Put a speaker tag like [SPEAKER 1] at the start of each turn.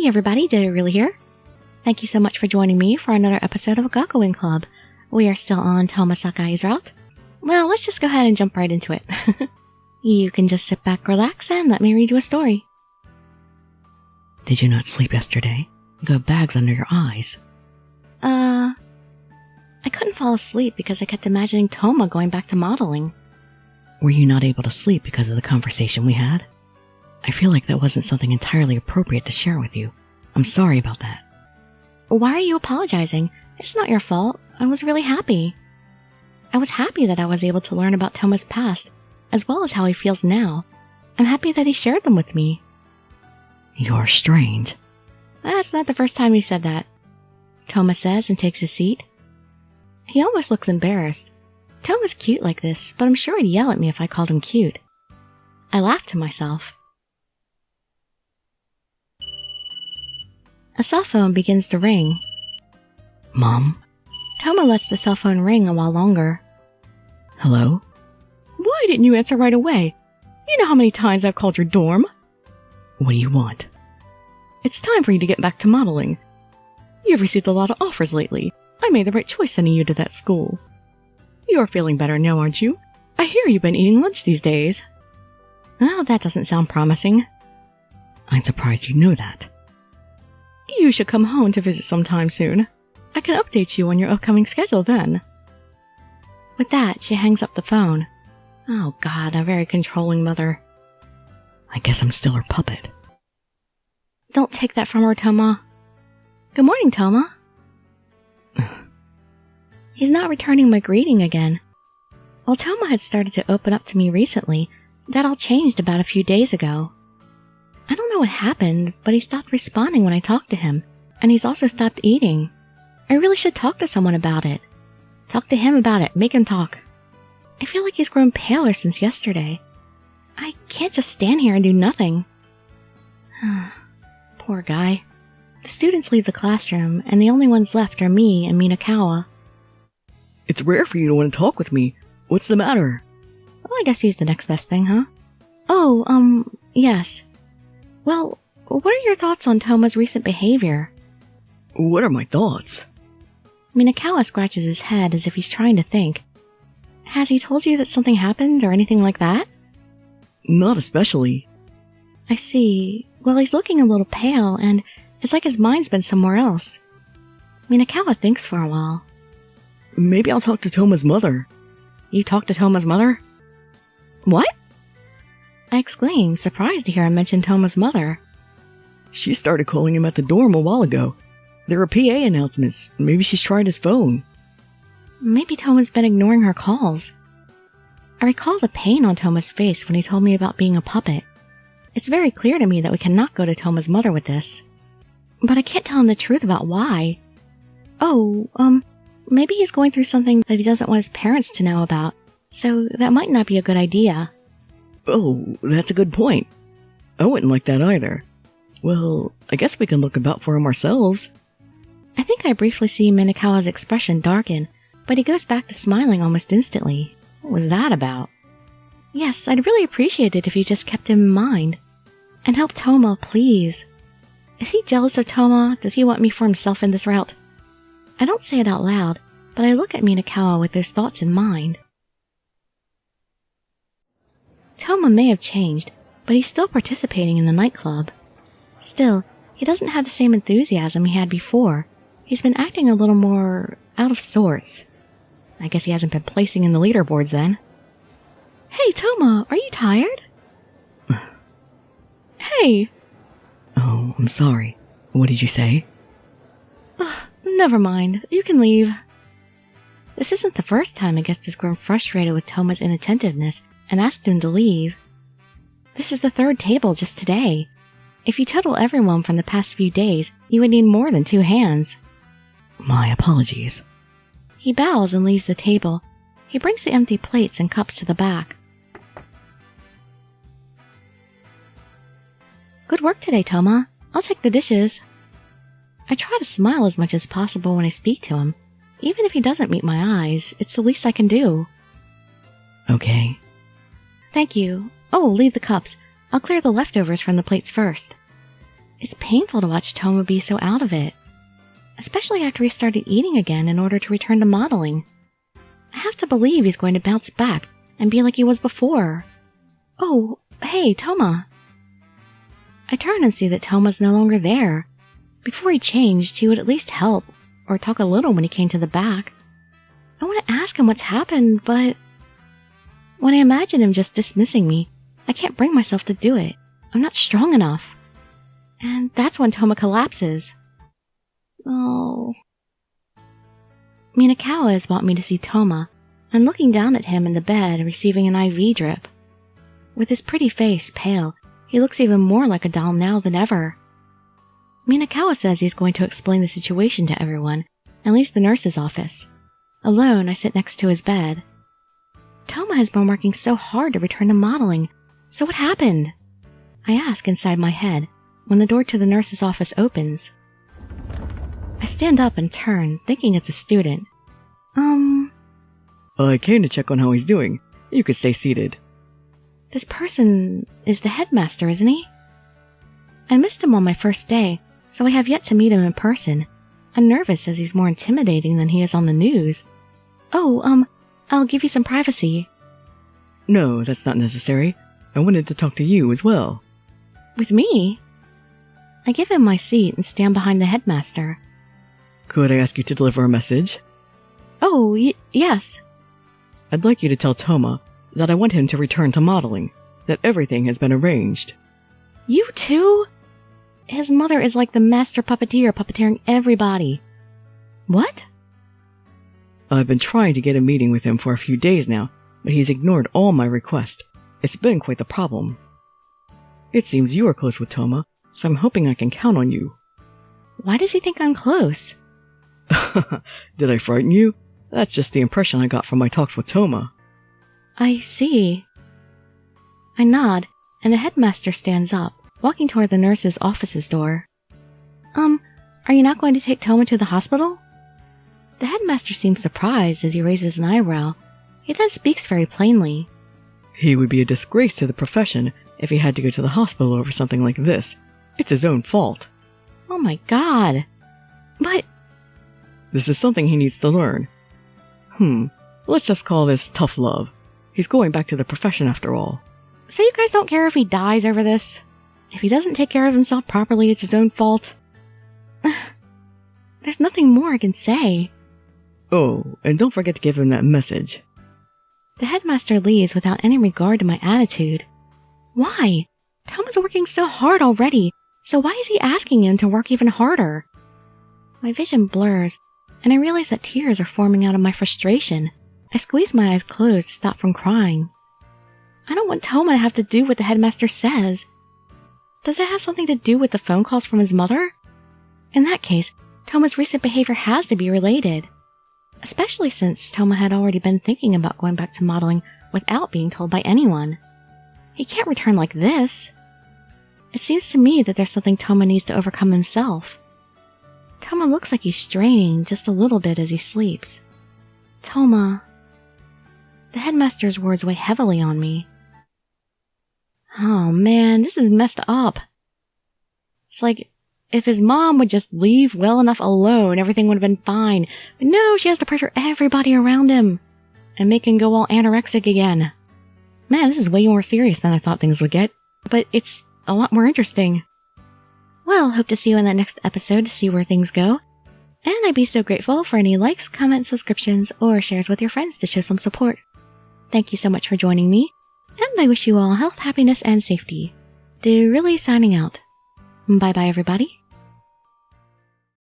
[SPEAKER 1] Hey everybody, Dirili here. Thank you so much for joining me for another episode of Gakuen Club. We are still on Toma Sakai's route. Well, let's just go ahead and jump right into it. You can just sit back, relax, and let me read you a story.
[SPEAKER 2] Did you not sleep yesterday? You got bags under your eyes.
[SPEAKER 1] I couldn't fall asleep because I kept imagining Toma going back to modeling.
[SPEAKER 2] Were you not able to sleep because of the conversation we had? I feel like that wasn't something entirely appropriate to share with you. I'm sorry about that.
[SPEAKER 1] Why are you apologizing? It's not your fault. I was really happy. I was happy that I was able to learn about Toma's past, as well as how he feels now. I'm happy that he shared them with me.
[SPEAKER 2] You're strange.
[SPEAKER 1] That's not the first time he said that, Toma says and takes his seat. He almost looks embarrassed. Toma's cute like this, but I'm sure he'd yell at me if I called him cute. I laugh to myself. A cell phone begins to ring.
[SPEAKER 2] Mom?
[SPEAKER 1] Toma lets the cell phone ring a while longer.
[SPEAKER 2] Hello?
[SPEAKER 1] Why didn't you answer right away? You know how many times I've called your dorm?
[SPEAKER 2] What do you want?
[SPEAKER 1] It's time for you to get back to modeling. You've received a lot of offers lately. I made the right choice sending you to that school. You're feeling better now, aren't you? I hear you've been eating lunch these days. Well, that doesn't sound promising.
[SPEAKER 2] I'm surprised you know that.
[SPEAKER 1] You should come home to visit sometime soon. I can update you on your upcoming schedule then. With that, she hangs up the phone. Oh God, a very controlling mother.
[SPEAKER 2] I guess I'm still her puppet.
[SPEAKER 1] Don't take that from her, Toma. Good morning, Toma. He's not returning my greeting again. While Toma had started to open up to me recently, that all changed about a few days ago. I don't know what happened, but he stopped responding when I talked to him, and he's also stopped eating. I really should talk to someone about it. Talk to him about it, make him talk. I feel like he's grown paler since yesterday. I can't just stand here and do nothing. Poor guy. The students leave the classroom, and the only ones left are me and Minakawa.
[SPEAKER 2] It's rare for you to want to talk with me. What's the matter?
[SPEAKER 1] Well, I guess he's the next best thing, huh? Yes. Well, what are your thoughts on Toma's recent behavior?
[SPEAKER 2] What are my thoughts?
[SPEAKER 1] Minakawa scratches his head as if he's trying to think. Has he told you that something happened or anything like that?
[SPEAKER 2] Not especially.
[SPEAKER 1] I see. Well, he's looking a little pale, and it's like his mind's been somewhere else. Minakawa thinks for a while.
[SPEAKER 2] Maybe I'll talk to Toma's mother.
[SPEAKER 1] You talked to Toma's mother? What? I exclaim, surprised to hear him mention Toma's mother.
[SPEAKER 2] She started calling him at the dorm a while ago. There are PA announcements. Maybe she's tried his phone.
[SPEAKER 1] Maybe Toma's been ignoring her calls. I recall the pain on Toma's face when he told me about being a puppet. It's very clear to me that we cannot go to Toma's mother with this. But I can't tell him the truth about why. Maybe he's going through something that he doesn't want his parents to know about, so that might not be a good idea.
[SPEAKER 2] Oh, that's a good point. I wouldn't like that either. Well, I guess we can look about for him ourselves.
[SPEAKER 1] I think I briefly see Minakawa's expression darken, but he goes back to smiling almost instantly. What was that about? Yes, I'd really appreciate it if you just kept him in mind. And help Toma, please. Is he jealous of Toma? Does he want me for himself in this route? I don't say it out loud, but I look at Minakawa with those thoughts in mind. Toma may have changed, but he's still participating in the nightclub. Still, he doesn't have the same enthusiasm he had before. He's been acting a little more out of sorts. I guess he hasn't been placing in the leaderboards then. Hey, Toma, are you tired? Hey!
[SPEAKER 2] Oh, I'm sorry. What did you say?
[SPEAKER 1] Never mind. You can leave. This isn't the first time a guest has grown frustrated with Toma's inattentiveness and asked him to leave. This is the third table just today. If you total everyone from the past few days, you would need more than 2 hands.
[SPEAKER 2] My apologies.
[SPEAKER 1] He bows and leaves the table. He brings the empty plates and cups to the back. Good work today, Toma. I'll take the dishes. I try to smile as much as possible when I speak to him. Even if he doesn't meet my eyes, it's the least I can do.
[SPEAKER 2] Okay.
[SPEAKER 1] Thank you. Oh, leave the cups. I'll clear the leftovers from the plates first. It's painful to watch Toma be so out of it, especially after he started eating again in order to return to modeling. I have to believe he's going to bounce back and be like he was before. Oh, hey, Toma. I turn and see that Toma's no longer there. Before he changed, he would at least help, or talk a little when he came to the back. I want to ask him what's happened, but when I imagine him just dismissing me, I can't bring myself to do it. I'm not strong enough. And that's when Toma collapses. Oh. Minakawa has brought me to see Toma, and looking down at him in the bed receiving an IV drip. With his pretty face pale, he looks even more like a doll now than ever. Minakawa says he's going to explain the situation to everyone, and leaves the nurse's office. Alone, I sit next to his bed. Toma has been working so hard to return to modeling, so what happened? I ask inside my head, when the door to the nurse's office opens. I stand up and turn, thinking it's a student.
[SPEAKER 2] I came to check on how he's doing. You could stay seated.
[SPEAKER 1] This person is the headmaster, isn't he? I missed him on my first day, so I have yet to meet him in person. I'm nervous as he's more intimidating than he is on the news. Oh, I'll give you some privacy.
[SPEAKER 2] No, that's not necessary. I wanted to talk to you as well.
[SPEAKER 1] With me? I give him my seat and stand behind the headmaster.
[SPEAKER 2] Could I ask you to deliver a message?
[SPEAKER 1] Oh, yes.
[SPEAKER 2] I'd like you to tell Toma that I want him to return to modeling, that everything has been arranged.
[SPEAKER 1] You too? His mother is like the master puppeteer puppeteering everybody. What?
[SPEAKER 2] I've been trying to get a meeting with him for a few days now, but he's ignored all my requests. It's been quite the problem. It seems you are close with Toma, so I'm hoping I can count on you.
[SPEAKER 1] Why does he think I'm close?
[SPEAKER 2] Did I frighten you? That's just the impression I got from my talks with Toma.
[SPEAKER 1] I see. I nod, and the headmaster stands up, walking toward the nurse's office's door. Are you not going to take Toma to the hospital? The headmaster seems surprised as he raises an eyebrow. He then speaks very plainly.
[SPEAKER 2] He would be a disgrace to the profession if he had to go to the hospital over something like this. It's his own fault.
[SPEAKER 1] Oh my god. But...
[SPEAKER 2] This is something he needs to learn. Let's just call this tough love. He's going back to the profession after all.
[SPEAKER 1] So you guys don't care if he dies over this? If he doesn't take care of himself properly, it's his own fault? There's nothing more I can say.
[SPEAKER 2] Oh, and don't forget to give him that message.
[SPEAKER 1] The headmaster leaves without any regard to my attitude. Why? Toma's working so hard already, so why is he asking him to work even harder? My vision blurs, and I realize that tears are forming out of my frustration. I squeeze my eyes closed to stop from crying. I don't want Toma to have to do what the headmaster says. Does it have something to do with the phone calls from his mother? In that case, Toma's recent behavior has to be related. Especially since Toma had already been thinking about going back to modeling without being told by anyone. He can't return like this. It seems to me that there's something Toma needs to overcome himself. Toma looks like he's straining just a little bit as he sleeps. Toma. The headmaster's words weigh heavily on me. Oh man, this is messed up. It's like, if his mom would just leave well enough alone, everything would have been fine. But no, she has to pressure everybody around him and make him go all anorexic again. Man, this is way more serious than I thought things would get, but it's a lot more interesting. Well, hope to see you in that next episode to see where things go. And I'd be so grateful for any likes, comments, subscriptions, or shares with your friends to show some support. Thank you so much for joining me, and I wish you all health, happiness, and safety. Dirili signing out. Bye bye everybody.